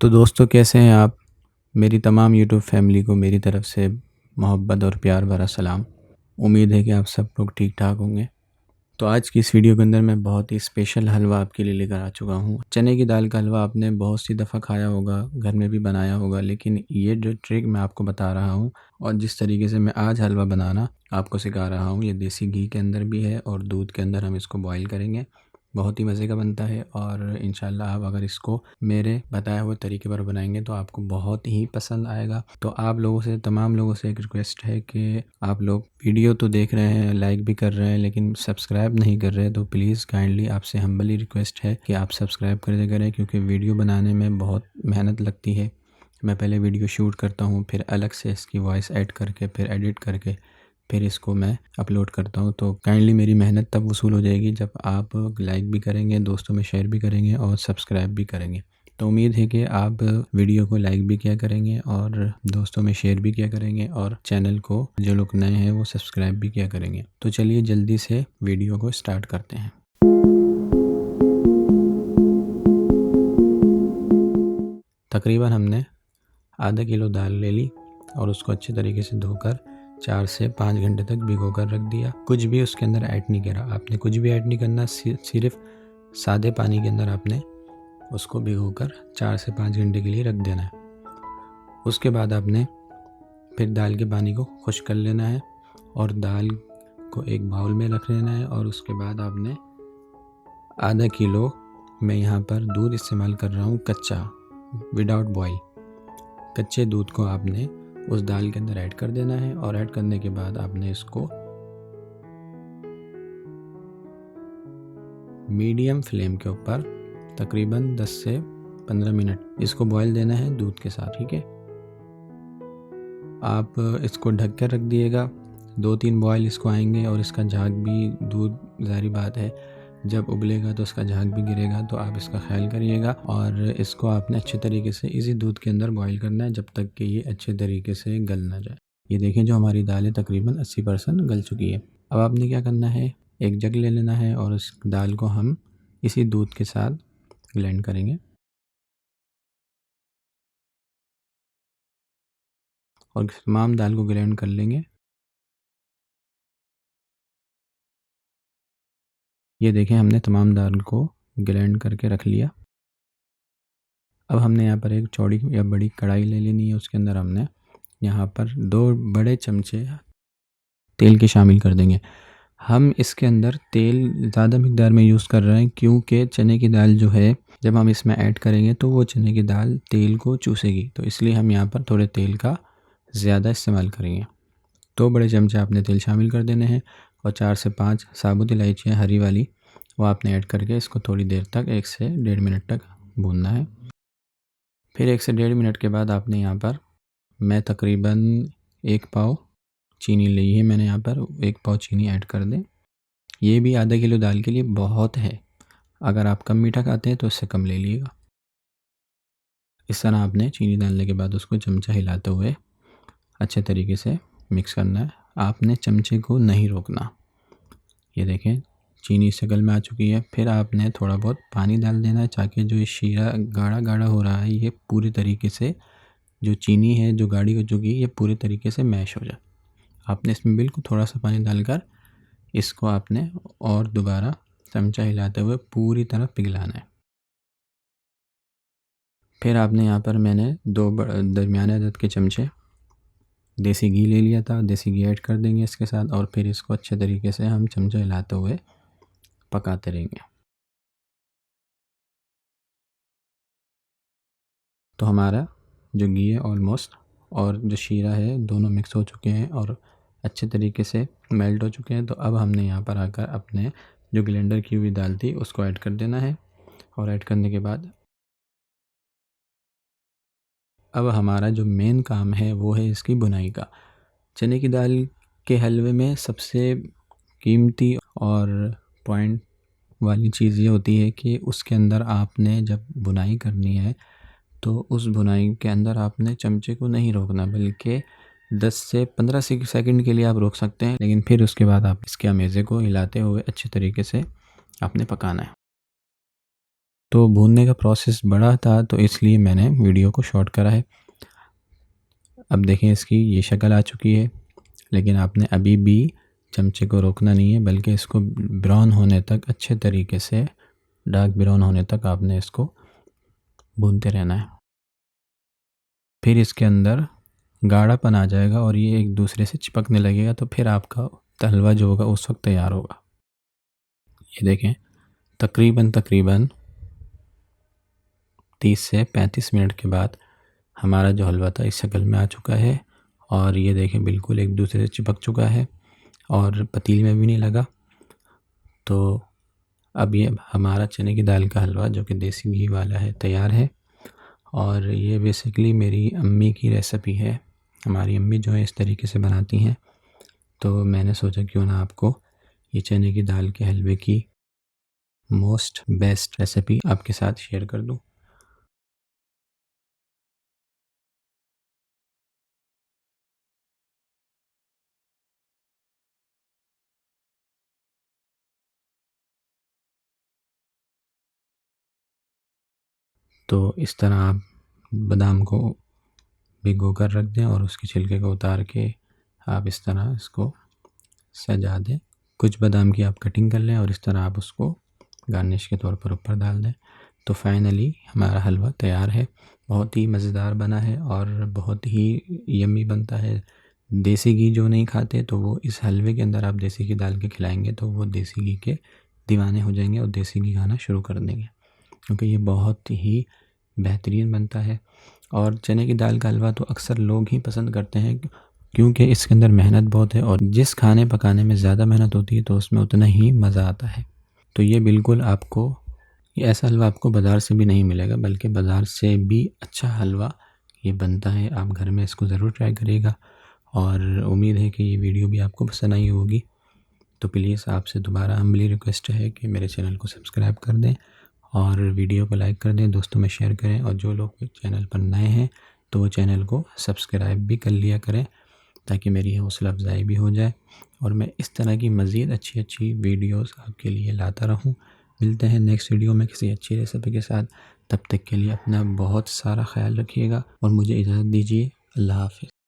तो दोस्तों, कैसे हैं आप? मेरी तमाम यूट्यूब फैमिली को मेरी तरफ़ से मोहब्बत और प्यार भरा सलाम। उम्मीद है कि आप सब लोग ठीक-ठाक होंगे। तो आज की इस वीडियो के अंदर मैं बहुत ही स्पेशल हलवा आपके लिए लेकर आ चुका हूँ। चने की दाल का हलवा आपने बहुत सी दफ़ा खाया होगा, घर में भी बनाया होगा, लेकिन ये जो ट्रिक मैं आपको बता रहा हूँ और जिस तरीके से मैं आज हलवा बनाना आपको सिखा रहा हूँ, ये देसी घी के अंदर भी है और दूध के अंदर हम इसको बॉयल करेंगे। बहुत ही मज़े का बनता है और इंशाल्लाह आप अगर इसको मेरे बताए हुए तरीके पर बनाएंगे तो आपको बहुत ही पसंद आएगा। तो आप लोगों से, तमाम लोगों से एक रिक्वेस्ट है कि आप लोग वीडियो तो देख रहे हैं, लाइक भी कर रहे हैं, लेकिन सब्सक्राइब नहीं कर रहे, तो प्लीज़ काइंडली आपसे हम्बली रिक्वेस्ट है कि आप सब्सक्राइब कर दिया करें, क्योंकि वीडियो बनाने में बहुत मेहनत लगती है। मैं पहले वीडियो शूट करता हूँ, फिर अलग से इसकी वॉइस ऐड करके, फिर एडिट करके, फिर इसको मैं अपलोड करता हूँ। तो काइंडली मेरी मेहनत तब वसूल हो जाएगी जब आप लाइक भी करेंगे, दोस्तों में शेयर भी करेंगे और सब्सक्राइब भी करेंगे। तो उम्मीद है कि आप वीडियो को लाइक भी किया करेंगे और दोस्तों में शेयर भी किया करेंगे और चैनल को जो लोग नए हैं वो सब्सक्राइब भी किया करेंगे। तो चलिए जल्दी से वीडियो को स्टार्ट करते हैं। तकरीबन हमने आधा किलो दाल ले ली और उसको अच्छे तरीके से धोकर 4 से 5 घंटे तक भिगो कर रख दिया। कुछ भी उसके अंदर ऐड नहीं करा, आपने कुछ भी ऐड नहीं करना, सिर्फ सादे पानी के अंदर आपने उसको भिगोकर 4 से 5 घंटे के लिए रख देना है। उसके बाद आपने फिर दाल के पानी को खुश्क कर लेना है और दाल को एक बाउल में रख लेना है। और उसके बाद आपने आधा किलो, मैं यहाँ पर दूध इस्तेमाल कर रहा हूँ कच्चा, विदाउट बॉयल। कच्चे दूध को आपने उस दाल के अंदर ऐड कर देना है और ऐड करने के बाद आपने इसको मीडियम फ्लेम के ऊपर तकरीबन 10 से 15 मिनट इसको बॉयल देना है दूध के साथ, ठीक है। आप इसको ढक कर रख दिएगा, 2-3 बॉयल इसको आएंगे और इसका झाग भी, दूध ज़ाहिर बात है जब उबलेगा तो इसका झाग भी गिरेगा, तो आप इसका ख्याल करिएगा। और इसको आपने अच्छे तरीके से इसी दूध के अंदर बॉईल करना है जब तक कि ये अच्छे तरीके से गल ना जाए। ये देखें, जो हमारी दाल है तकरीबन 80% गल चुकी है। अब आपने क्या करना है, एक जग ले लेना है और उस दाल को हम इसी दूध के साथ ब्लेंड करेंगे और तमाम दाल को ग्राइंड कर लेंगे। ये देखें, हमने तमाम दाल को ग्राइंड करके रख लिया। अब हमने यहाँ पर एक चौड़ी या बड़ी कढ़ाई ले लेनी है, उसके अंदर हमने यहाँ पर 2 बड़े चमचे तेल के शामिल कर देंगे। हम इसके अंदर तेल ज़्यादा मिकदार में यूज़ कर रहे हैं क्योंकि चने की दाल जो है, जब हम इसमें ऐड करेंगे तो वो चने की दाल तेल को चूसेगी, तो इसलिए हम यहाँ पर थोड़े तेल का ज़्यादा इस्तेमाल करेंगे। 2 बड़े चमचे आपने तेल शामिल कर देने हैं और 4 से 5 साबुत इलायचियाँ हरी वाली, वो आपने ऐड करके इसको थोड़ी देर तक 1 से 1.5 मिनट तक भूनना है। फिर 1 से 1.5 मिनट के बाद आपने यहाँ पर, मैं तकरीबन 1 पाव चीनी ली है, मैंने यहाँ पर 1 पाव चीनी ऐड कर दें। ये भी आधा किलो दाल के लिए बहुत है, अगर आप कम मीठा खाते हैं तो इससे कम ले लीजिएगा। इस तरह आपने चीनी डालने के बाद उसको चमचा हिलाते हुए अच्छे तरीके से मिक्स करना है। आपने चमचे को नहीं रोकना। ये देखें, चीनी शक्ल में आ चुकी है। फिर आपने थोड़ा बहुत पानी डाल देना है ताकि जो ये शीरा गाढ़ा गाढ़ा हो रहा है, ये पूरी तरीके से, जो चीनी है जो गाढ़ी हो चुकी है, ये पूरे तरीके से मैश हो जाए। आपने इसमें बिल्कुल थोड़ा सा पानी डालकर इसको आपने और दोबारा चमचा हिलाते हुए पूरी तरह पिघलाना है। फिर आपने यहाँ पर, मैंने 2 दरमियाने अदद के चमचे देसी घी ले लिया था, देसी घी ऐड कर देंगे इसके साथ और फिर इसको अच्छे तरीके से हम चमचा हिलाते हुए पकाते रहेंगे। तो हमारा जो घी है ऑलमोस्ट और जो शीरा है दोनों मिक्स हो चुके हैं और अच्छे तरीके से मेल्ट हो चुके हैं। तो अब हमने यहाँ पर आकर अपने जो ब्लेंडर की हुई दाल थी उसको ऐड कर देना है और ऐड करने के बाद अब हमारा जो मेन काम है वो है इसकी बुनाई का। चने की दाल के हलवे में सबसे कीमती और पॉइंट वाली चीज़ ये होती है कि उसके अंदर आपने जब बुनाई करनी है तो उस बुनाई के अंदर आपने चमचे को नहीं रोकना, बल्कि 10 से 15 सेकंड के लिए आप रोक सकते हैं, लेकिन फिर उसके बाद आप इसके अमेज़े को हिलाते हुए अच्छे तरीके से आपने पकाना है। तो भूनने का प्रोसेस बड़ा था तो इसलिए मैंने वीडियो को शॉर्ट करा है। अब देखें इसकी ये शक्ल आ चुकी है, लेकिन आपने अभी भी चमचे को रोकना नहीं है, बल्कि इसको ब्राउन होने तक, अच्छे तरीके से डार्क ब्राउन होने तक आपने इसको भूनते रहना है। फिर इसके अंदर गाढ़ापन आ जाएगा और ये एक दूसरे से चिपकने लगेगा, तो फिर आपका हलवा जो होगा उस वक्त तैयार होगा। ये देखें तकरीबन 30 से 35 मिनट के बाद हमारा जो हलवा था इस शक्ल में आ चुका है, और ये देखें बिल्कुल एक दूसरे से चिपक चुका है और पतीली में भी नहीं लगा। तो अब ये हमारा चने की दाल का हलवा जो कि देसी घी वाला है तैयार है। और ये बेसिकली मेरी अम्मी की रेसिपी है। हमारी अम्मी जो है इस तरीके से बनाती हैं, तो मैंने सोचा क्यों ना आपको ये चने की दाल के हलवे की मोस्ट बेस्ट रेसिपी आपके साथ शेयर कर दूं। तो इस तरह आप बादाम को भिगो कर रख दें और उसके छिलके को उतार के आप इस तरह इसको सजा दें। कुछ बादाम की आप कटिंग कर लें और इस तरह आप उसको गार्निश के तौर पर ऊपर डाल दें। तो फाइनली हमारा हलवा तैयार है। बहुत ही मज़ेदार बना है और बहुत ही यम्मी बनता है। देसी घी जो नहीं खाते तो वो इस हलवे के अंदर आप देसी घी डाल के खिलाएंगे तो वो देसी घी के दीवाने हो जाएंगे और देसी घी खाना शुरू कर देंगे, क्योंकि ये बहुत ही बेहतरीन बनता है। और चने की दाल का हलवा तो अक्सर लोग ही पसंद करते हैं, क्योंकि इसके अंदर मेहनत बहुत है और जिस खाने पकाने में ज़्यादा मेहनत होती है तो उसमें उतना ही मज़ा आता है। तो ये बिल्कुल आपको, ये ऐसा हलवा आपको बाज़ार से भी नहीं मिलेगा, बल्कि बाज़ार से भी अच्छा हलवा ये बनता है। आप घर में इसको ज़रूर ट्राई करिएगा और उम्मीद है कि ये वीडियो भी आपको पसंद आई होगी। तो प्लीज़ आपसे दोबारा हम्बली रिक्वेस्ट है कि मेरे चैनल को सब्सक्राइब कर दें और वीडियो को लाइक कर दें, दोस्तों में शेयर करें, और जो लोग चैनल पर नए हैं तो वो चैनल को सब्सक्राइब भी कर लिया करें, ताकि मेरी हौसला अफजाई भी हो जाए और मैं इस तरह की मज़ीद अच्छी अच्छी वीडियोस आपके लिए लाता रहूं। मिलते हैं नेक्स्ट वीडियो में किसी अच्छी रेसिपी के साथ। तब तक के लिए अपना बहुत सारा ख्याल रखिएगा और मुझे इजाज़त दीजिए। अल्लाह हाफ़िज़।